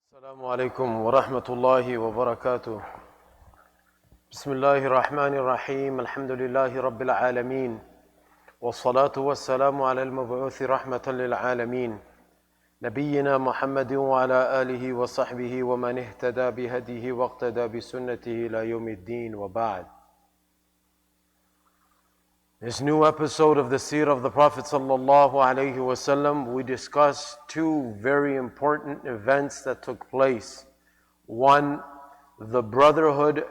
السلام عليكم ورحمة الله وبركاته. بسم الله الرحمن الرحيم. الحمد لله رب العالمين، والصلاة والسلام على المبعوث رحمة للعالمين نبينا محمد وعلى آله وصحبه ومن اهتدى بهديه واقتدى بسنته إلى يوم الدين وبعد. This new episode of the Seerah of the Prophet sallallahu alaihi wasallam, we discuss two very important events that took place. One, the Brotherhood,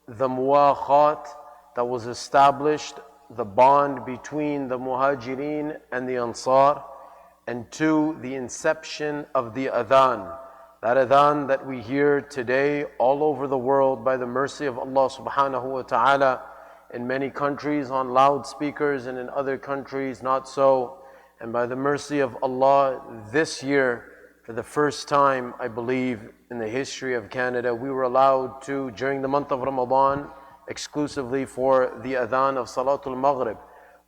the Muwakhat that was established, the bond between the Muhajirun and the Ansar. And two, the inception of the Adhan. That Adhan that we hear today all over the world by the mercy of Allah subhanahu wa ta'ala. In many countries on loudspeakers, and in other countries not so. And by the mercy of Allah, this year, for the first time, I believe, in the history of Canada, we were allowed to, during the month of Ramadan, exclusively for the adhan of Salatul Maghrib,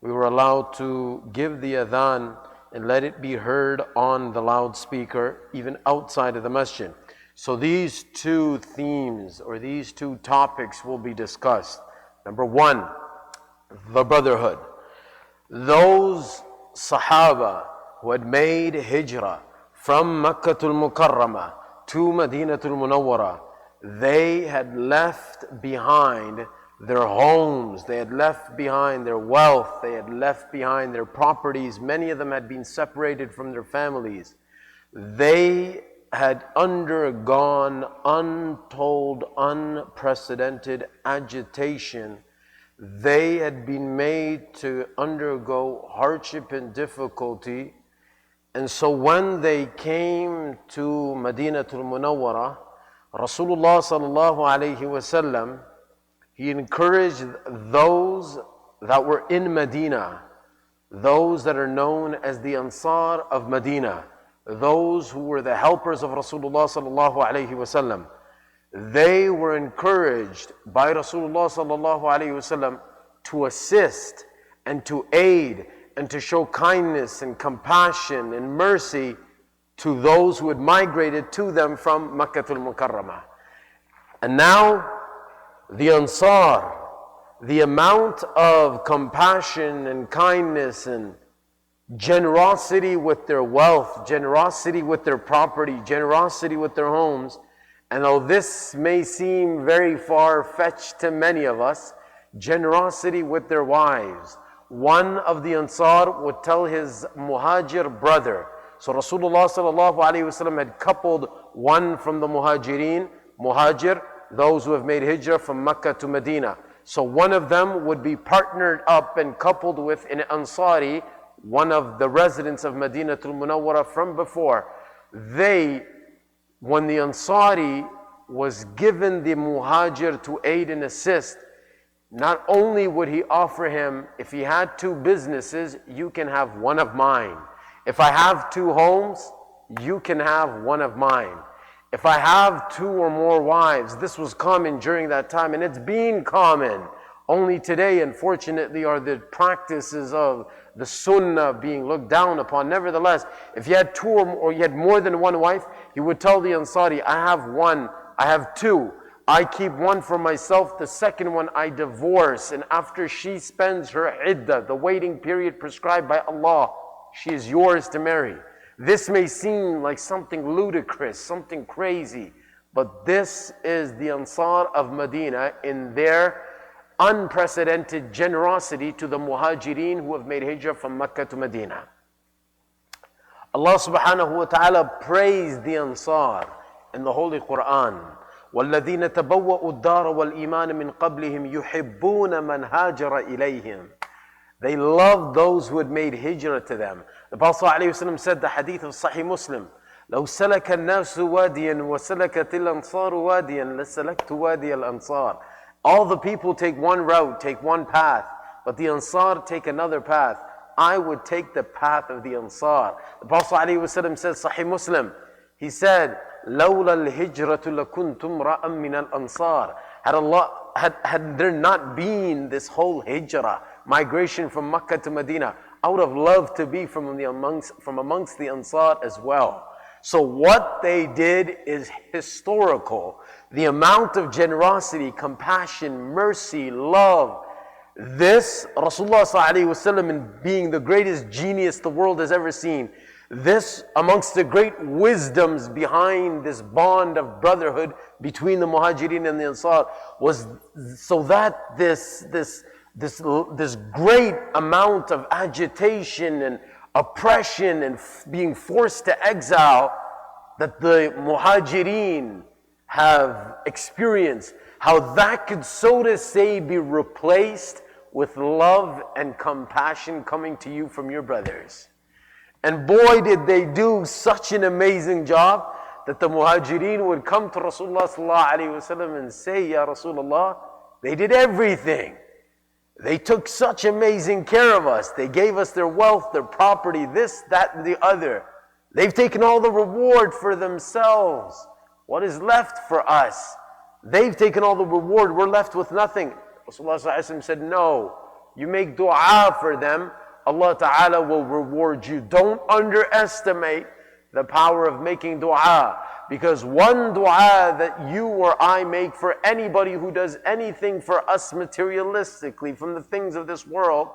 we were allowed to give the adhan and let it be heard on the loudspeaker, even outside of the masjid. So these two themes, or these two topics will be discussed. Number one, the Brotherhood. Those Sahaba who had made hijrah from Makkatul Mukarramah to Madinatul Munawwara, they had left behind their homes, they had left behind their wealth, they had left behind their properties. Many of them had been separated from their families. They had undergone untold, unprecedented agitation. They had been made to undergo hardship and difficulty. And so when they came to Madinatul Munawwara, Rasulullah sallallahu alayhi wasallam, he encouraged those that were in Medina, those that are known as the Ansar of Medina, those who were the helpers of Rasulullah sallallahu alayhi wasallam. They were encouraged by Rasulullah sallallahu alayhi wasallam to assist and to aid and to show kindness and compassion and mercy to those who had migrated to them from Makkatul Mukarramah. And now the Ansar, the amount of compassion and kindness and generosity with their wealth, generosity with their property, generosity with their homes. And though this may seem very far-fetched to many of us, generosity with their wives. One of the Ansar would tell his Muhajir brother. So Rasulullah sallallahu alayhi wasallam had coupled one from the Muhajirun, Muhajir, those who have made hijrah from Makkah to Medina. So one of them would be partnered up and coupled with an Ansari, one of the residents of Madinatul Munawwara from before. When the Ansari was given the Muhajir to aid and assist, not only would he offer him, if he had two businesses, you can have one of mine. If I have two homes, you can have one of mine. If I have two or more wives, this was common during that time, and it's been common. Only today, unfortunately, are the practices of the sunnah being looked down upon. Nevertheless, if you had two or you had more than one wife, he would tell the Ansari, I have one, I have two. I keep one for myself, the second one I divorce. And after she spends her iddah, the waiting period prescribed by Allah, she is yours to marry. This may seem like something ludicrous, something crazy, but this is the Ansar of Medina in their unprecedented generosity to the Muhajireen who have made hijrah from Makkah to Medina. Allah subhanahu wa ta'ala praised the Ansar in the Holy Quran. وَالَّذِينَ تَبَوَّأُوا الدَّارَ وَالْإِيمَانَ مِنْ قَبْلِهِمْ يُحِبُّونَ مَنْ هَاجَرَ إِلَيْهِمْ. They loved those who had made hijrah to them. The Prophet ﷺ said, the hadith of Sahih Muslim, لو سلك الناس واديا وسلكت الأنصار واديا لسلكت وادي الأنصار. All the people take one route, take one path, but the Ansar take another path. I would take the path of the Ansar. The Prophet ﷺ said, Sahih Muslim, he said, لولا الهجرة لكنت امرأ من الأنصار. Had there not been this whole hijrah, migration from Makkah to Medina, I would have loved to be from amongst the Ansar as well. So what they did is historical. The amount of generosity, compassion, mercy, love. This, Rasulullah ﷺ, in being the greatest genius the world has ever seen, this amongst the great wisdoms behind this bond of brotherhood between the Muhajirun and the Ansar was so that this great amount of agitation and oppression and being forced to exile that the Muhajireen have experienced, how that could, so to say, be replaced with love and compassion coming to you from your brothers. And boy, did they do such an amazing job that the Muhajireen would come to Rasulullah sallallahu alaihi wasallam and say, Ya Rasulullah, they did everything. They took such amazing care of us. They gave us their wealth, their property, this, that, and the other. They've taken all the reward for themselves. What is left for us? They've taken all the reward. We're left with nothing. Rasulullah sallallahu alaihi wasallam said, no, you make dua for them. Allah Ta'ala will reward you. Don't underestimate the power of making dua. Because one dua that you or I make for anybody who does anything for us materialistically from the things of this world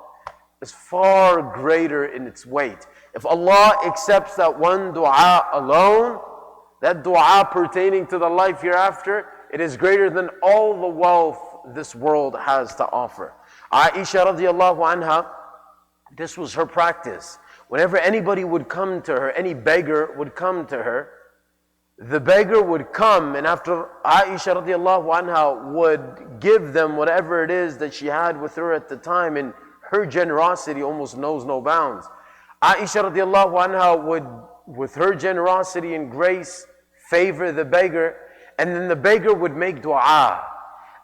is far greater in its weight. If Allah accepts that one dua alone, that dua pertaining to the life hereafter, it is greater than all the wealth this world has to offer. Aisha radiallahu anha, this was her practice. Whenever anybody would come to her, any beggar would come to her, the beggar would come, and after Aisha radiallahu anha would give them whatever it is that she had with her at the time, and her generosity almost knows no bounds. Aisha radiallahu anha would, with her generosity and grace, favor the beggar, and then the beggar would make dua.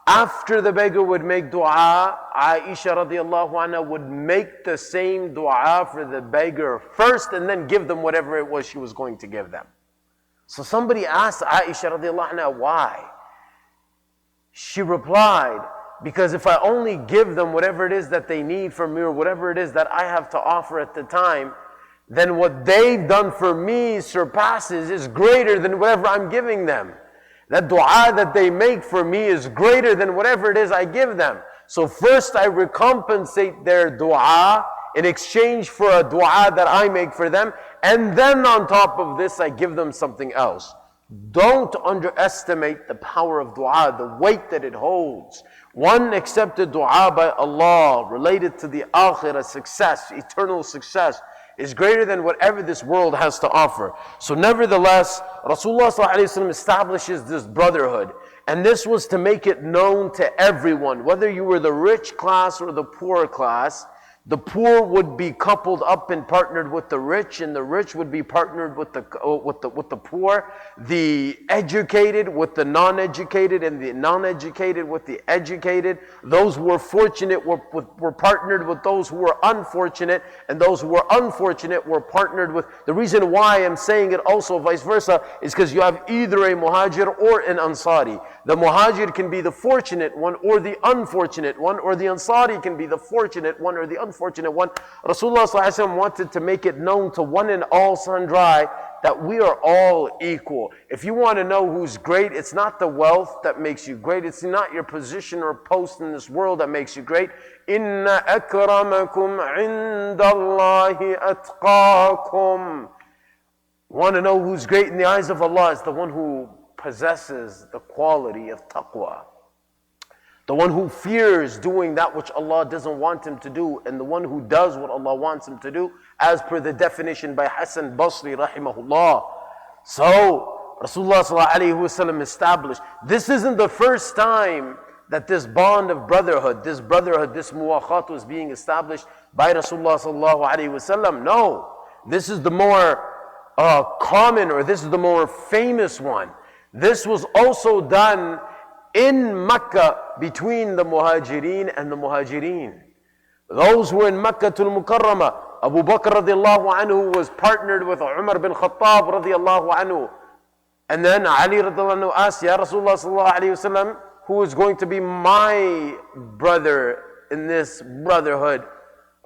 After the beggar would make dua, Aisha radiallahu anha would make the same dua for the beggar first and then give them whatever it was she was going to give them. So somebody asked Aisha radiallahu anha why. She replied, because if I only give them whatever it is that they need from me or whatever it is that I have to offer at the time, then what they've done for me surpasses, is greater than whatever I'm giving them. That dua that they make for me is greater than whatever it is I give them. So first I recompensate their dua in exchange for a dua that I make for them. And then on top of this, I give them something else. Don't underestimate the power of dua, the weight that it holds. One accepted dua by Allah related to the akhirah success, eternal success, is greater than whatever this world has to offer. So nevertheless, Rasulullah ﷺ establishes this brotherhood. And this was to make it known to everyone, whether you were the rich class or the poor class. The poor would be coupled up and partnered with the rich, and the rich would be partnered with the poor. The educated with the non-educated, and the non-educated with the educated. Those who were fortunate were partnered with those who were unfortunate, and those who were unfortunate were partnered with. The reason why I'm saying it also vice versa is because you have either a Muhajir or an Ansari. The Muhajir can be the fortunate one or the unfortunate one, or the Ansari can be the fortunate one or the unfortunate one. Rasulullah ﷺ wanted to make it known to one and all sundry that we are all equal. If you want to know who's great, it's not the wealth that makes you great. It's not your position or post in this world that makes you great. Inna akramakum indallahi atqakum. Want to know who's great in the eyes of Allah? Is the one who possesses the quality of taqwa. The one who fears doing that which Allah doesn't want him to do, and the one who does what Allah wants him to do, as per the definition by Hasan Basri rahimahullah. So, Rasulullah sallallahu alaihi wasallam established, this isn't the first time that this bond of brotherhood, this muwakhat was being established by Rasulullah sallallahu alaihi wasallam. No, this is the more common, or this is the more famous one. This was also done in Makkah between the Muhajireen and the Muhajireen. Those who were in Makkah al-Mukarramah, Abu Bakr radiallahu anhu was partnered with Umar bin Khattab radiallahu anhu. And then Ali radiallahu anhu asked, Ya Rasulullah sallallahu alayhi wasallam, who is going to be my brother in this brotherhood?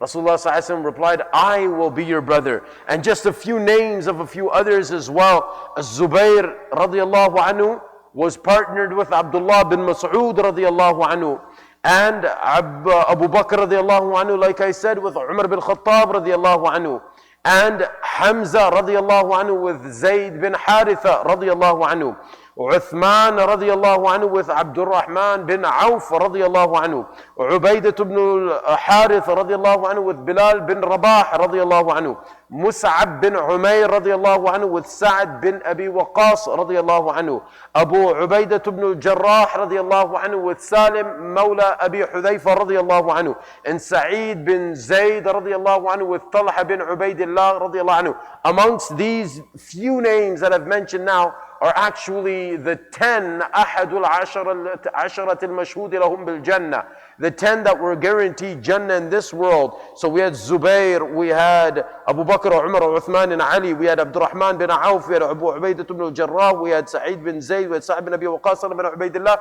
Rasulullah ﷺ replied, I will be your brother. And just a few names of a few others as well. Az-Zubayr radiallahu anhu was partnered with Abdullah bin Mas'ud radiallahu anhu. And Abu Bakr radiallahu anhu, like I said, with Umar bin Khattab radiallahu anhu. And Hamza radiallahu anhu with Zayd bin Haritha radiallahu anhu. Uthman radiallahu anhu with Abdul Rahman bin Auf radiallahu anhu. Ubaidah ibn al-Harith radiallahu anhu with Bilal bin Rabah radiallahu anhu. Mus'ab bin Umayr radiallahu anhu with Sa'd bin Abi Waqqas radiallahu anhu. Abu Ubaidah ibn al-Jarrah radiallahu anhu with Salim Mawla Abi Hudayfa radiallahu anhu. And Sa'id bin Zayd radiallahu anhu with Talha bin Ubaidillah radiallahu anhu. Amongst these few names that I've mentioned now are actually the 10 Ahadul Asharat al-Mashhud lahum bil Jannah. The 10 that were guaranteed Jannah in this world. So we had Zubair, we had Abu Bakr, Umar, Uthman and Ali, we had Abdurrahman bin Auf, we had Abu Ubaidah ibn al-Jarrah, we had Sa'id bin Zayd, we had Sa'd bin Abi Waqqas bin Ubaidillah.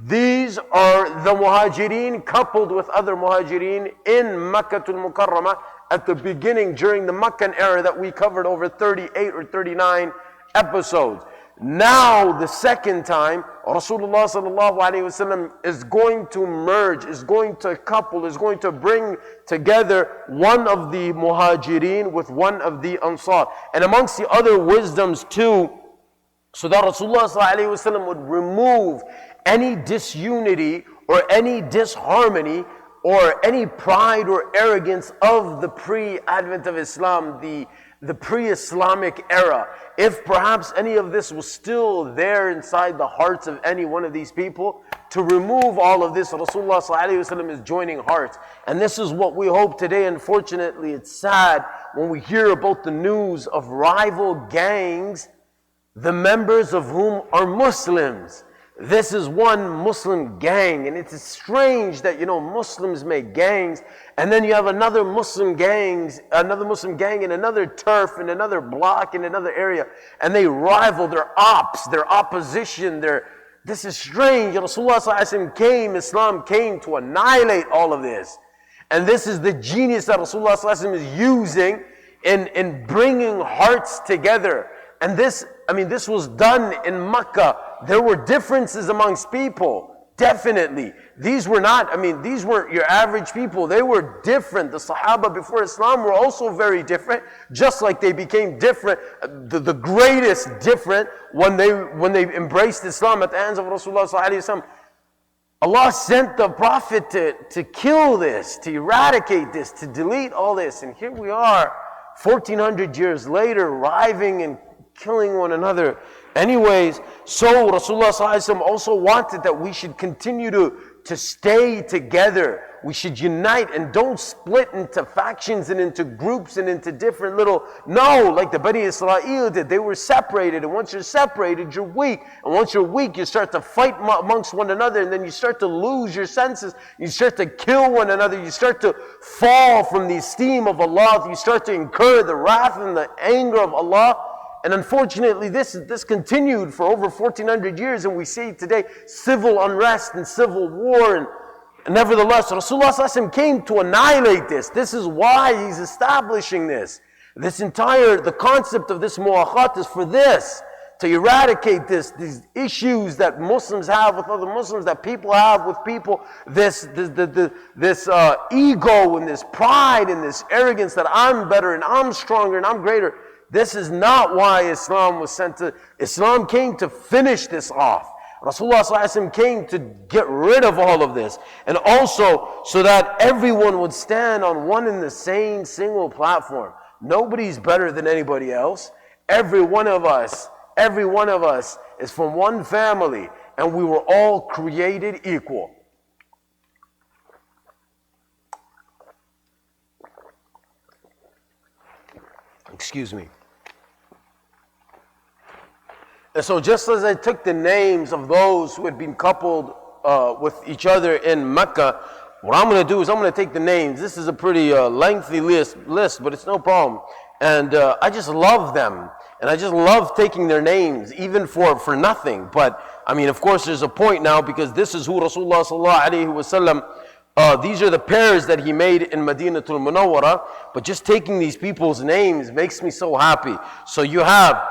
These are the Muhajireen coupled with other Muhajireen in Makkah al-Mukarramah at the beginning during the Meccan era that we covered over 38 or 39 episodes. Now, the second time, Rasulullah sallallahu alayhi wasallam is going to merge, is going to couple, is going to bring together one of the Muhajireen with one of the Ansar. And amongst the other wisdoms too, so that Rasulullah sallallahu alayhi wasallam would remove any disunity or any disharmony or any pride or arrogance of the pre-advent of Islam, the pre-Islamic era. If perhaps any of this was still there inside the hearts of any one of these people, to remove all of this, Rasulullah ﷺ is joining hearts. And this is what we hope today. Unfortunately, it's sad when we hear about the news of rival gangs, the members of whom are Muslims. This is one Muslim gang, and it's strange that, Muslims make gangs, and then you have another Muslim gang in another turf, in another block, in another area, and they rival, their ops, their opposition, this is strange. Rasulullah Islam came to annihilate all of this. And this is the genius that Rasulullah is using in bringing hearts together. And this was done in Makkah. There were differences amongst people, definitely. These weren't your average people. They were different. The Sahaba before Islam were also very different, just like they became different, the greatest different when they embraced Islam at the hands of Rasulullah sallallahu alaihi wasallam. Allah sent the Prophet to kill this, to eradicate this, to delete all this. And here we are, 1400 years later, riving and killing one another. Anyways, so Rasulullah ﷺ also wanted that we should continue to stay together. We should unite and don't split into factions and into groups and into different like the Bani Israel did. They were separated, and once you're separated, you're weak. And once you're weak, you start to fight amongst one another, and then you start to lose your senses. You start to kill one another. You start to fall from the esteem of Allah. You start to incur the wrath and the anger of Allah. And unfortunately, this continued for over 1400 years, and we see today civil unrest and civil war. And nevertheless, Rasulullah ﷺ came to annihilate this. This is why he's establishing this. The concept of this mu'akhat is for this, to eradicate these issues that Muslims have with other Muslims, that people have with people, this ego and this pride and this arrogance that I'm better and I'm stronger and I'm greater. This is not why Islam was sent to. Islam came to finish this off. Rasulullah ﷺ came to get rid of all of this. And also so that everyone would stand on one and the same single platform. Nobody's better than anybody else. Every one of us is from one family, and we were all created equal. Excuse me. And so just as I took the names of those who had been coupled with each other in Mecca, what I'm going to do is I'm going to take the names. This is a pretty lengthy list, but it's no problem. And I just love them. And I just love taking their names, even for nothing. But, of course, there's a point now, because this is who Rasulullah sallallahu alaihi wasallam These are the pairs that he made in Madinatul Munawwara. But just taking these people's names makes me so happy. So you have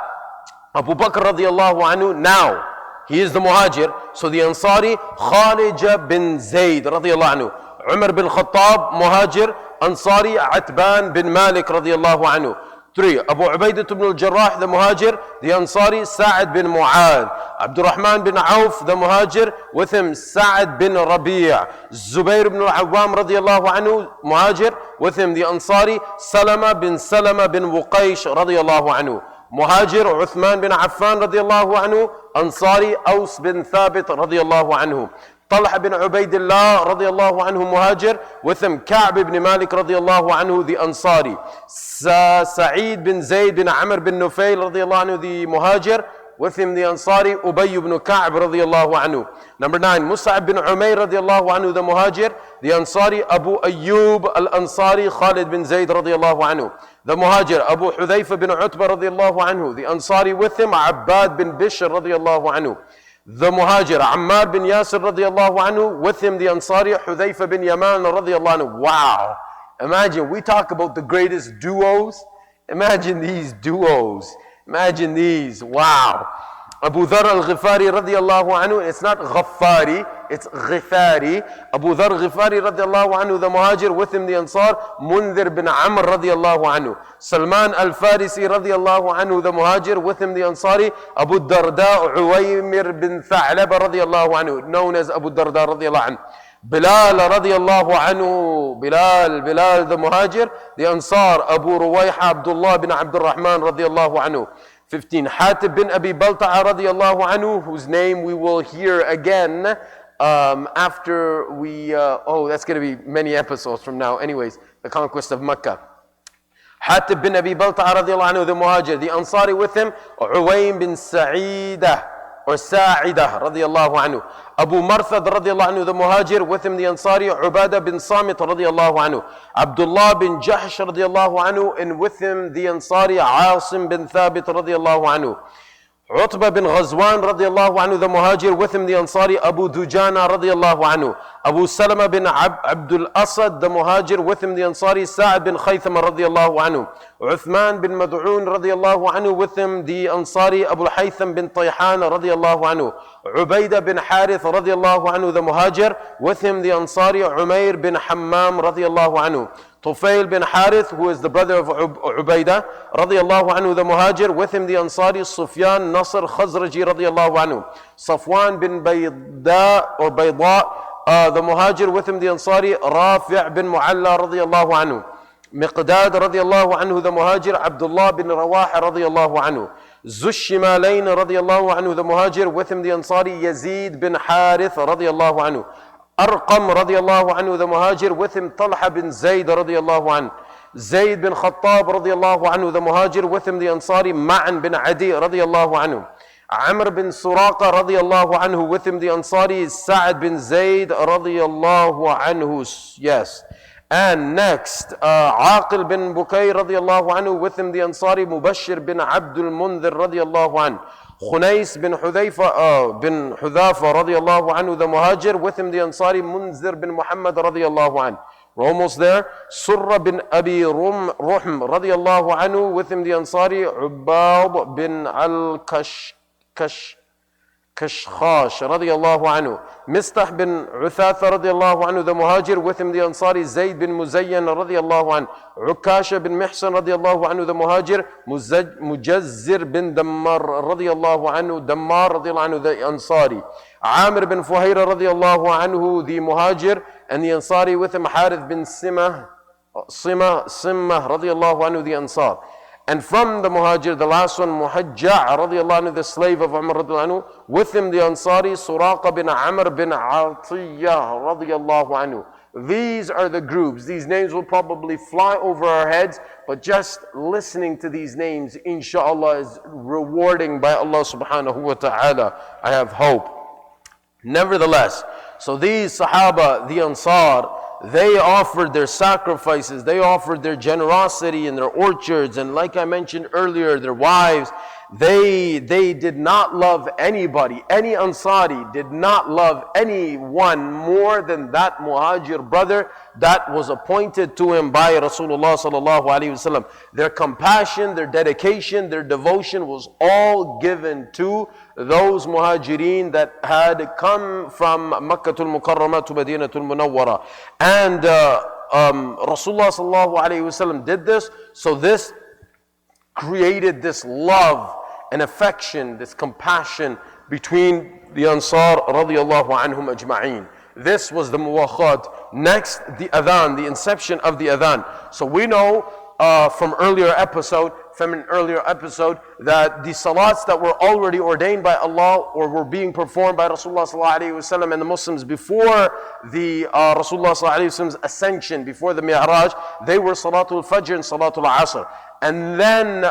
Abu Bakr radiallahu anhu now. He is the Muhajir. So the Ansari, Kharija bin Zayd radiallahu anhu. Umar bin Khattab, Muhajir. Ansari, Atban bin Malik radiallahu anhu. 3. Abu Ubaidah ibn al-Jarrah, the Muhajir. The Ansari, Sa'ad bin Mu'adh. Abdurrahman bin Auf, the Muhajir. With him, Sa'ad bin Rabi'. Zubayr ibn al-Awwam radiallahu anhu, Muhajir. With him, the Ansari, Salama bin Wuqaysh radiallahu anhu. Muhajir, Uthman bin Affan radiallahu anhu. Ansari, Aus bin Thabit radiallahu anhu. Talha bin Ubaidillah radiallahu anhu, Muhajir. With him, Ka'b ibn Malik radiallahu anhu, the Ansari. Sa'id bin Zayd bin Amr bin Nufayl radiallahu anhu, the Muhajir. With him, the Ansari, Ubay ibn Ka'b radiallahu anhu. Number 9, Mus'ab bin Umayr radiallahu anhu, the Muhajir. The Ansari, Abu Ayyub al-Ansari, Khalid bin Zayd radiallahu anhu. The Muhajir, Abu Hudhayfa bin Utbah radiallahu anhu. The Ansari with him, Abbad bin Bishr radiallahu anhu. The Muhajir, Ammar bin Yasir radiallahu anhu. With him, the Ansari, Hudhayfa bin Yaman radiallahu anhu. Wow. Imagine, we talk about the greatest duos. Imagine these duos. Imagine these. Wow. Abu Dhar al-Ghifari radiallahu anhu. It's not Ghaffari, it's Ghifari. Abu Dhar al-Ghifari radiallahu anhu, the Muhajir. With him, the Ansar, Mundhir bin Amr radiallahu anhu. Salman al-Farisi radiallahu anhu, the Muhajir. With him, the Ansari, Abu Darda Uwaymir bin Tha'laba radiallahu anhu, known as Abu Darda radiallahu anhu. Bilal radiallahu anhu, Bilal the Muhajir. The Ansar, Abu Ruwayha Abdullah bin Abdul Rahman radiallahu anhu. 15. Hatib bin Abi Balta'a radiallahu anhu, whose name we will hear again after we, that's going to be many episodes from now. Anyways, the conquest of Mecca. Hatib bin Abi Balta'a radiallahu anhu, the Muhajir. The Ansari with him, Uwaym bin Sa'idah or Sa'idah radiallahu anhu. Abu Marthad radiallahu anhu, the Muhajir. With him, the Ansari, Ubadah bin Samit radiallahu anhu. Abdullah bin Jahsh radiallahu anhu. And with him, the Ansari, Asim bin Thabit radiallahu anhu. Utbah bin Ghazwan radiallahu anhu, the Muhajir. With him, the Ansari, Abu Dujana radiallahu anhu. Abu Salama bin Abdul Asad, the Muhajir. With him, the Ansari, Sa'ad bin Khaythama radiallahu anhu. Uthman bin Mad'un radiallahu anhu. With him, the Ansari, Abu Haytham bin Tayhan radiallahu anhu. Ubaidah bin Harith radiallahu anhu, the Muhajir. With him, the Ansari, Umayr bin Hammam radiallahu anhu. Tufail bin Harith, who is the brother of Ubaidah radiallahu anhu, the Muhajir. With him, the Ansari, Sufyan Nasr Khazraji radiallahu anhu. Safwan bin Bayda or Bayda, the Muhajir. With him, the Ansari, Rafi' bin Mu'alla radiallahu anhu. Miqdad radiallahu anhu, the Muhajir. Abdullah bin Rawaha radiallahu anhu. Zushimalain radiallahu anhu, the Muhajir. With him, the Ansari, Yazid bin Harith radiallahu anhu. Arqam radiallahu anhu, the Muhajir. With him, Talha bin Zayd radiallahu anhu. Zayd bin Khattab radiallahu anhu, the Muhajir. With him, the Ansari, Ma'an bin Adi radiallahu anhu. Amr bin Suraqa radiallahu anhu. With him, the Ansari, Sa'ad bin Zayd radiallahu anhu. Yes. And next, Aqil bin Bukayr radiallahu anhu. With him, the Ansari, Mubashir bin Abdul Mundhir radiallahu anhu. Khunais bin Hudhayfa bin Hudhafa radiallahu anhu, the Muhajir. With him, the Ansari, Munzir bin Muhammad radiallahu anhu. We're almost there. Surra bin Abi Ruhm radiallahu anhu. With him, the Ansari, Ubad bin Kashkhash radiallahu anhu. Mistah bin Uthatha radiallahu anhu, the Muhajir. With him, the Ansari, Zayd bin Muzayyan radiallahu anhu. Ukasha bin Mihsan radiallahu anhu, the Muhajir. Mujazzir bin Dammar radiallahu anhu, Dammar radiallahu anhu, the Ansari. Amr bin Fuhayra radiallahu anhu, the Muhajir. And the Ansari with him, Harith bin Simah radiallahu anhu, the Ansar. And from the Muhajir, the last one, Muhajja' radiallahu anhu, the slave of Umar radiallahu anhu. With him, the Ansari, Suraqa bin Amr bin Atiyah radiallahu anhu. These are the groups. These names will probably fly over our heads, but just listening to these names, inshallah, is rewarding by Allah subhanahu wa ta'ala. I have hope. Nevertheless, so these Sahaba, the Ansar, they offered their sacrifices, they offered their generosity in their orchards, and like I mentioned earlier, their wives, They did not love anybody. Any Ansari did not love anyone more than that Muhajir brother that was appointed to him by Rasulullah sallallahu alaihi wasallam. Their compassion, their dedication, their devotion was all given to those Muhajireen that had come from Makkatul Mukarramah to Madinatul Munawwara. And Rasulullah sallallahu alaihi wasallam did this, so this created this love and affection, this compassion between the Ansar radiyallahu anhum ajma'een. This was the muwakhat. Next, the adhan, the inception of the adhan. So we know from an earlier episode that the salats that were already ordained by Allah or were being performed by Rasulullah sallallahu alaihi wasallam and the Muslims before the Rasulullah sallallahu alaihi wasallam's ascension, before the Mi'raj, they were Salatul Fajr and Salatul Asr. And then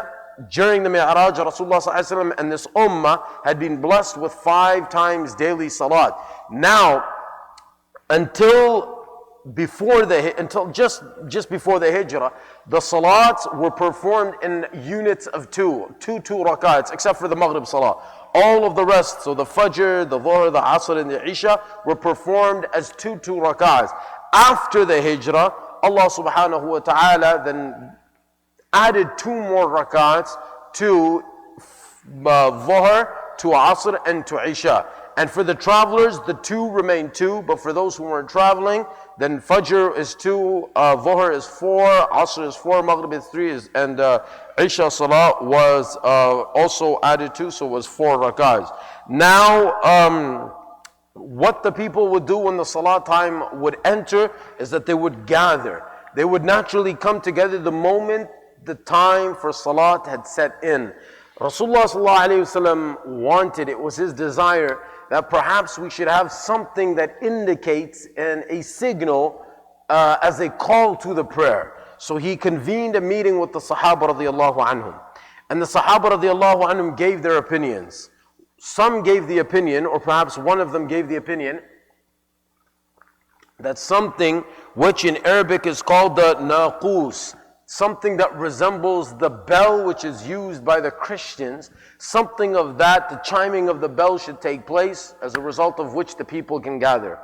during the Mi'raj, Rasulullah sallallahu alaihi wasallam and this ummah had been blessed with 5 times daily salat. Now, until just before the hijrah, the salats were performed in units of two rakats, except for the Maghrib salah. All of the rest, so the Fajr, the Dhuhr, the Asr, and the Isha, were performed as two rakats. After the hijrah, Allah subhanahu wa ta'ala then added 2 more rakats to Dhuhr, to Asr, and to Isha. And for the travelers, the 2 remain 2, but for those who weren't traveling, then Fajr is 2, Dhuhr is 4, Asr is 4, Maghrib is 3, and Isha Salah was also added to, so it was 4 rakats. Now, what the people would do when the Salah time would enter is that they would gather. They would naturally come together the moment the time for Salat had set in. Rasulullah sallallahu alaihi wasallam wanted, it was his desire, that perhaps we should have something that indicates and a signal as a call to the prayer. So he convened a meeting with the Sahaba radiyallahu anhum. And the Sahaba radiyallahu anhum gave their opinions. Some gave the opinion, or perhaps one of them gave the opinion, that something which in Arabic is called the naqus, something that resembles the bell which is used by the Christians, something of that, the chiming of the bell should take place, as a result of which the people can gather.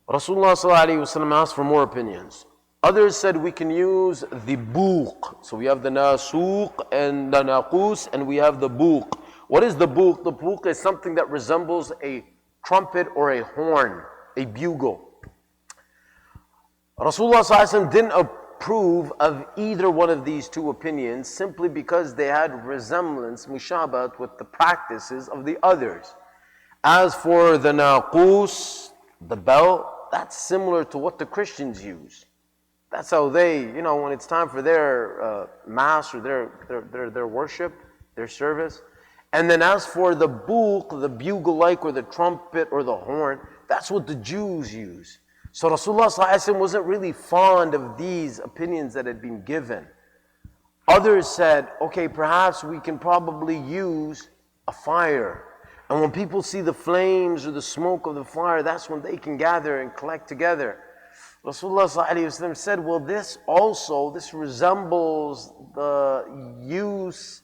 Rasulullah sallallahu alaihi wasallam asked for more opinions. Others said we can use the buq. So we have the nasuq and the naqus, and we have the buq. What is the buq? The buq is something that resembles a trumpet or a horn, a bugle. Rasulullah sallallahu alaihi wasallam didn't approve of either one of these 2 opinions simply because they had resemblance, mushabat, with the practices of the others. As for the naqus, the bell, that's similar to what the Christians use. That's how they, when it's time for their mass or their worship, their service. And then as for the buq, the bugle-like or the trumpet or the horn, that's what the Jews use. So Rasulullah ﷺ wasn't really fond of these opinions that had been given. Others said, okay, perhaps we can probably use a fire. And when people see the flames or the smoke of the fire, that's when they can gather and collect together. Rasulullah ﷺ said, well, this resembles the use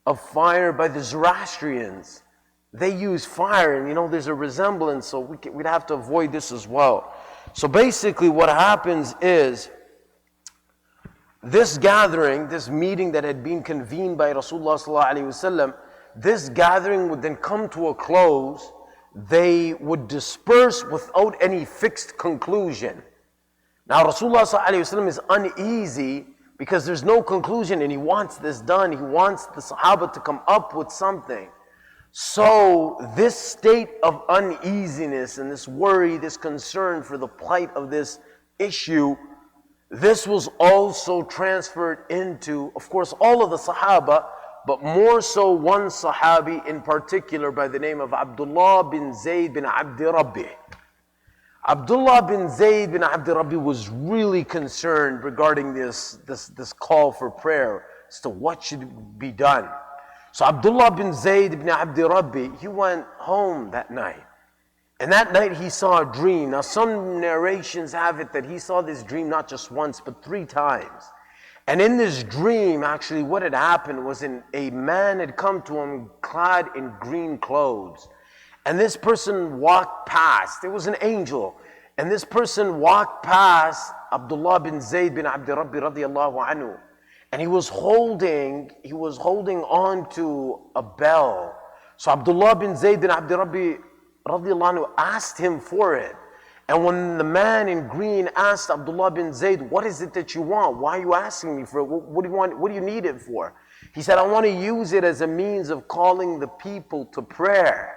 of fire by the Zoroastrians. They use fire, and there's a resemblance, so we'd have to avoid this as well. So basically what happens is, this gathering, this meeting that had been convened by Rasulullah sallallahu alaihi wasallam, this gathering would then come to a close. They would disperse without any fixed conclusion. Now Rasulullah sallallahu alaihi wasallam is uneasy because there's no conclusion, and he wants this done. He wants the Sahaba to come up with something. So this state of uneasiness and this worry, this concern for the plight of this issue, this was also transferred into, of course, all of the Sahaba, but more so one Sahabi in particular by the name of Abdullah bin Zayd bin Abdi Rabbi. Abdullah bin Zayd bin Abdi Rabbi was really concerned regarding this call for prayer as to what should be done. So Abdullah bin Zayd ibn Abdi Rabbi, he went home that night. And that night he saw a dream. Now some narrations have it that he saw this dream not just once, but 3 times. And in this dream, actually what had happened was a man had come to him clad in green clothes. And this person walked past. It was an angel. And this person walked past Abdullah bin Zayd bin Abdi Rabbi radiallahu anhu. And he was holding on to a bell. So Abdullah bin Zayd bin Abdi Rabbi radiallahu anhu asked him for it. And when the man in green asked Abdullah bin Zayd, what is it that you want? Why are you asking me for it? What do you want? What do you need it for? He said, I want to use it as a means of calling the people to prayer.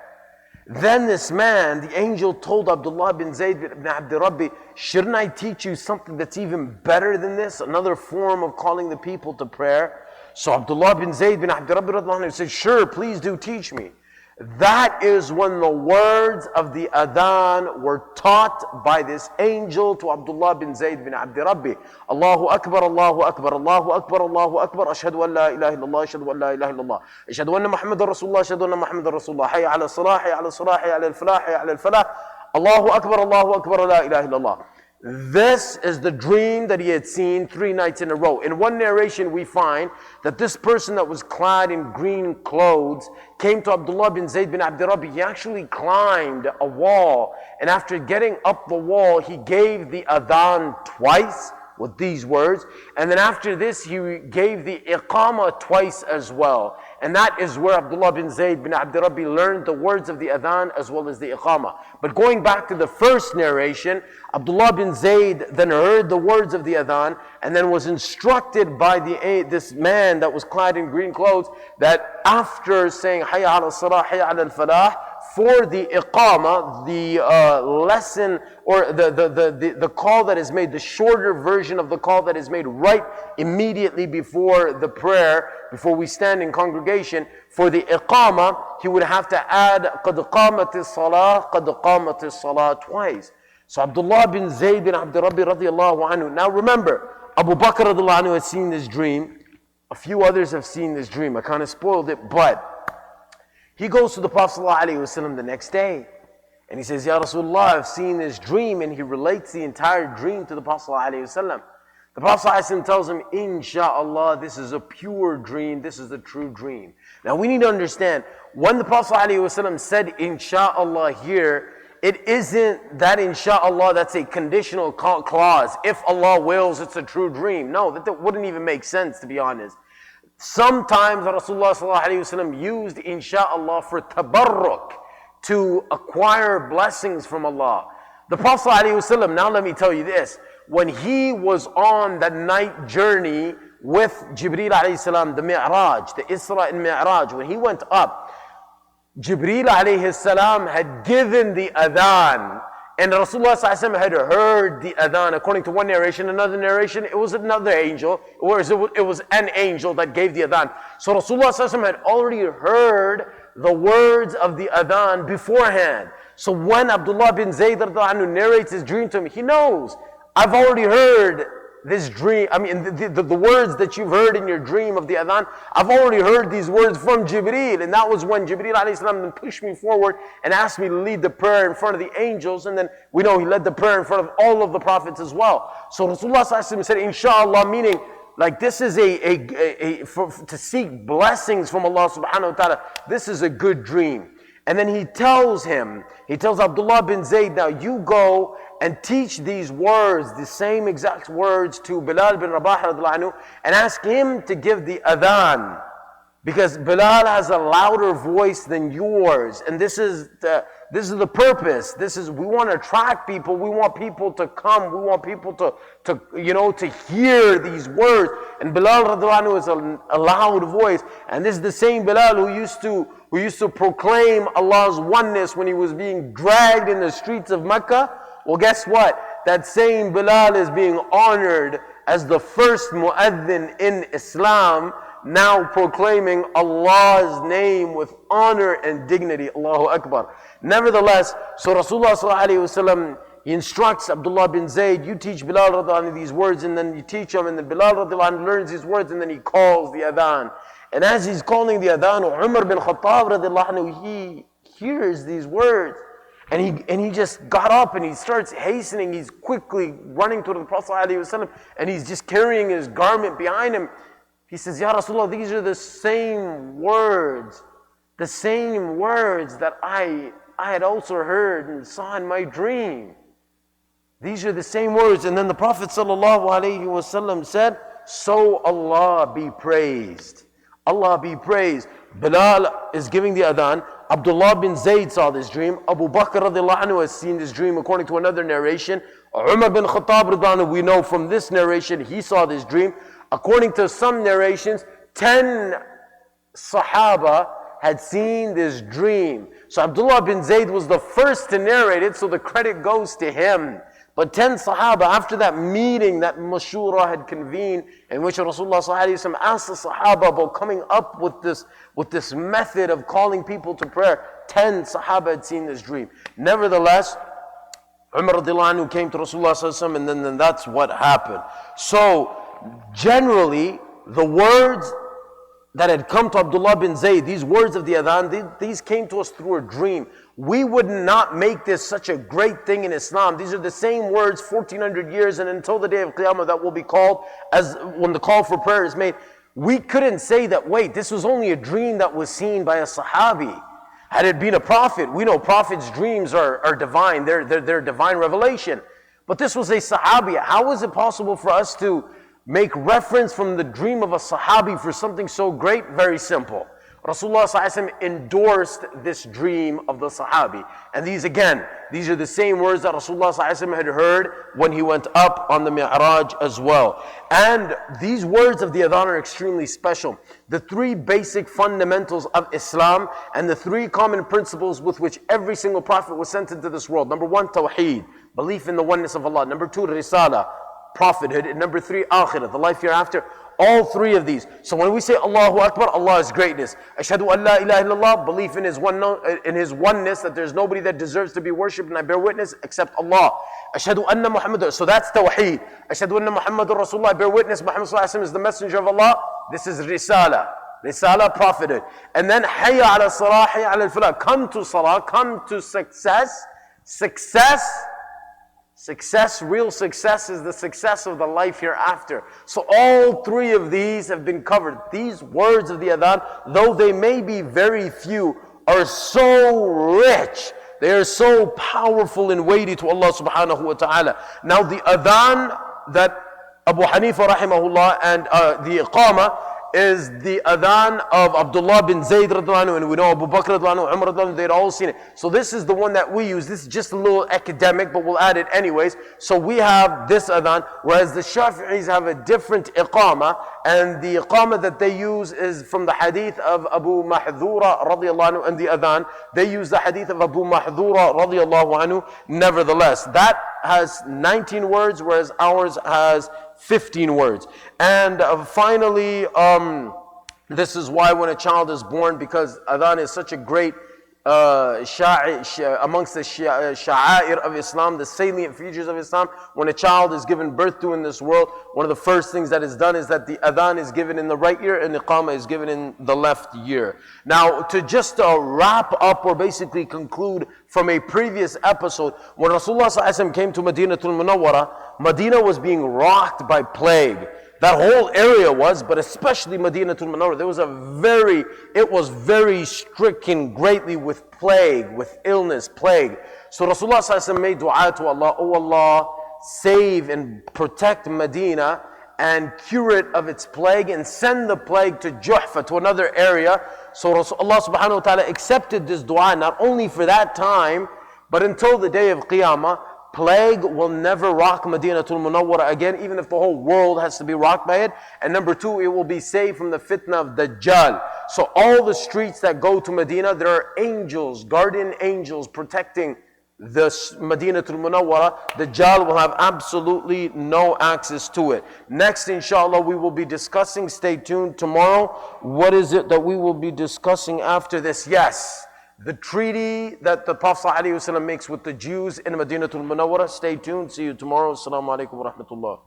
Then this man, the angel, told Abdullah bin Zayd bin Abdi Rabbi, shouldn't I teach you something that's even better than this? Another form of calling the people to prayer? So Abdullah bin Zayd bin Abdi Rabbi said, sure, please do teach me. That is when the words of the adhan were taught by this angel to Abdullah bin Zayd bin Abdi Rabbi. Allahu Akbar, Allahu Akbar, Allahu Akbar, Allahu Akbar, Ashhadu an la ilaha illallah, Ashhadu an la ilaha illallah, Ashhadu anna Muhammadan Rasulullah, Ashhadu anna Muhammadan Rasulullah, Hayya ala salah, Hayya ala salah, Hayya ala al-falah, Hayya ala al-falah, Allahu Akbar, Allahu Akbar, la ilaha illallah. This is the dream that he had seen 3 nights in a row. In one narration we find that this person that was clad in green clothes came to Abdullah bin Zayd bin Abdi Rabbi. He actually climbed a wall, and after getting up the wall, he gave the adhan twice with these words, and then after this he gave the iqamah twice as well. And that is where Abdullah bin Zayd bin Abdi Rabbi learned the words of the adhan as well as the iqamah. But going back to the first narration, Abdullah bin Zayd then heard the words of the adhan and then was instructed by this man that was clad in green clothes that after saying Hayya ala salah, Hayya ala al-falah, for the iqamah, the lesson or the call that is made, the shorter version of the call that is made right immediately before the prayer, before we stand in congregation, for the iqamah, he would have to add قَدْ قَامَتِ الصَّلَاةِ قَدْ قَامَتِ الصَّلَاةِ twice. So Abdullah bin Zayd bin Abdi Rabbi radiallahu anhu. Now remember, Abu Bakr radiallahu anhu has seen this dream. A few others have seen this dream. I kind of spoiled it, but he goes to the Prophet ﷺ the next day. And he says, Ya Rasulullah, I've seen this dream. And he relates the entire dream to the Prophet ﷺ. The Prophet ﷺ tells him, Insha'Allah, this is a pure dream. This is a true dream. Now we need to understand, when the Prophet ﷺ said Insha'Allah here, it isn't that Insha'Allah that's a conditional clause. If Allah wills, it's a true dream. No, that wouldn't even make sense, to be honest. Sometimes Rasulullah ﷺ used Insha'Allah for tabarruk, to acquire blessings from Allah. The Prophet ﷺ, now let me tell you this, when he was on that night journey with Jibreel alayhi salam, the Mi'raj, the Isra and Mi'raj, when he went up, Jibreel alayhi salam had given the adhan, and Rasulullah ﷺ had heard the adhan. According to one narration, another narration, it was another angel, or it was an angel that gave the adhan. So Rasulullah ﷺ had already heard the words of the adhan beforehand. So when Abdullah bin Zayd narrates his dream to him, he knows, I've already heard this dream. I mean, the words that you've heard in your dream of the adhan, I've already heard these words from Jibreel. And that was when Jibreel alayhi salam then pushed me forward and asked me to lead the prayer in front of the angels. And then we know he led the prayer in front of all of the prophets as well. So Rasulullah said, Insha'Allah, meaning, like this is to seek blessings from Allah subhanahu wa ta'ala. This is a good dream. And then he tells Abdullah bin Zayd, now you go and teach these words, the same exact words to Bilal bin Rabah radiallahu anhu, and ask him to give the adhan. Because Bilal has a louder voice than yours. And this is the purpose. We want to attract people. We want people to come. We want people to hear these words. And Bilal radiallahu anhu is a loud voice. And this is the same Bilal who used to proclaim Allah's oneness when he was being dragged in the streets of Mecca. Well, guess what? That same Bilal is being honored as the first mu'adhin in Islam, now proclaiming Allah's name with honor and dignity. Allahu Akbar. Nevertheless, so Rasulullah sallallahu alayhi wasallam, he instructs Abdullah bin Zayd, you teach Bilal radiallahu anhu these words, and then you teach him, and then Bilal radiallahu anhu learns these words, and then he calls the adhan. And as he's calling the adhan, Umar bin Khattab radiallahu anhu, he hears these words. And he just got up and he starts hastening. He's quickly running to the Prophet ﷺ, and he's just carrying his garment behind him. He says, Ya Rasulullah, these are the same words that I had also heard and saw in my dream. These are the same words. And then the Prophet ﷺ said, so Allah be praised. Allah be praised. Bilal is giving the adhan. Abdullah bin Zayd saw this dream. Abu Bakr radiallahu anhu has seen this dream according to another narration. Umar bin Khattab radiallahu anhu, we know from this narration, he saw this dream. According to some narrations, 10 Sahaba had seen this dream. So Abdullah bin Zayd was the first to narrate it, so the credit goes to him. But 10 Sahaba, after that meeting that Mashura had convened, in which Rasulullah ﷺ asked the Sahaba about coming up with this method of calling people to prayer, 10 Sahaba had seen this dream. Nevertheless, Umar radiallahu anhu came to Rasulullah ﷺ, and then that's what happened. So, generally, the words that had come to Abdullah bin Zayd, these words of the adhan, these came to us through a dream. We would not make this such a great thing in Islam. These are the same words 1400 years and until the day of Qiyamah that will be called as when the call for prayer is made. We couldn't say that, wait, this was only a dream that was seen by a Sahabi. Had it been a prophet, we know prophets' dreams are divine, they're divine revelation. But this was a Sahabi. How is it possible for us to make reference from the dream of a Sahabi for something so great? Very simple. Rasulullah ﷺ endorsed this dream of the Sahabi. And these are the same words that Rasulullah ﷺ had heard when he went up on the Mi'raj as well. And these words of the adhan are extremely special. The three basic fundamentals of Islam and the three common principles with which every single prophet was sent into this world. Number one, Tawheed, belief in the oneness of Allah. Number two, Risala, prophethood. And number three, Akhirah, the life hereafter. All three of these. So when we say Allahu Akbar, Allah is greatness. Ashhadu an la ilaha illallah, belief in His oneness, that there's nobody that deserves to be worshipped, and I bear witness except Allah. Ashhadu anna Muhammadur, so that's Tawheed. Ashhadu anna Muhammadur Rasulullah, I bear witness Muhammad sallallahu alaihi wasallam is the messenger of Allah. This is Risala. Risala, prophethood. And then Hayya ala salah, Hayya ala al-falah. Come to salah, come to success. Success, real success is the success of the life hereafter. So all three of these have been covered. These words of the adhan, though they may be very few, are so rich. They are so powerful and weighty to Allah subhanahu wa ta'ala. Now the adhan that Abu Hanifa rahimahullah and the iqamah is the adhan of Abdullah bin Zayd radhiallahu anhu, and we know Abu Bakr radhiallahu anhu, Umar radhiallahu anhu, they'd all seen it. So this is the one that we use. This is just a little academic, but we'll add it anyways. So we have this adhan, whereas the Shafi'is have a different iqamah, and the iqamah that they use is from the hadith of Abu Mahdura radhiallahu anhu, and the adhan, they use the hadith of Abu Mahdura radhiallahu anhu. Nevertheless, that has 19 words, whereas ours has 15 words. And finally, this is why when a child is born, because adhan is such a great amongst the sha'air of Islam, the salient features of Islam, when a child is given birth to in this world, one of the first things that is done is that the adhan is given in the right ear and the iqamah is given in the left ear. Now, to just wrap up or basically conclude from a previous episode, when Rasulullah ﷺ came to Madinatul Munawwara, Medina was being rocked by plague. That whole area was, but especially Madinatul Munawwara, it was very stricken greatly with plague, with illness, plague. So Rasulullah ﷺ made dua to Allah, "Oh Allah, save and protect Medina and cure it of its plague and send the plague to Juhfa, to another area." So Allah subhanahu wa ta'ala accepted this dua, not only for that time, but until the day of Qiyamah. Plague will never rock Madinatul Munawwara again, even if the whole world has to be rocked by it. And number two, it will be saved from the fitna of Dajjal. So all the streets that go to Medina, there are angels, guardian angels protecting the Madinatul Munawwara. Dajjal will have absolutely no access to it. Next, inshallah, we will be discussing, stay tuned, tomorrow. What is it that we will be discussing after this? Yes, the treaty that the Prophet ﷺ makes with the Jews in Madinatul Munawwara. Stay tuned. See you tomorrow. Assalamu alaikum wa rahmatullah.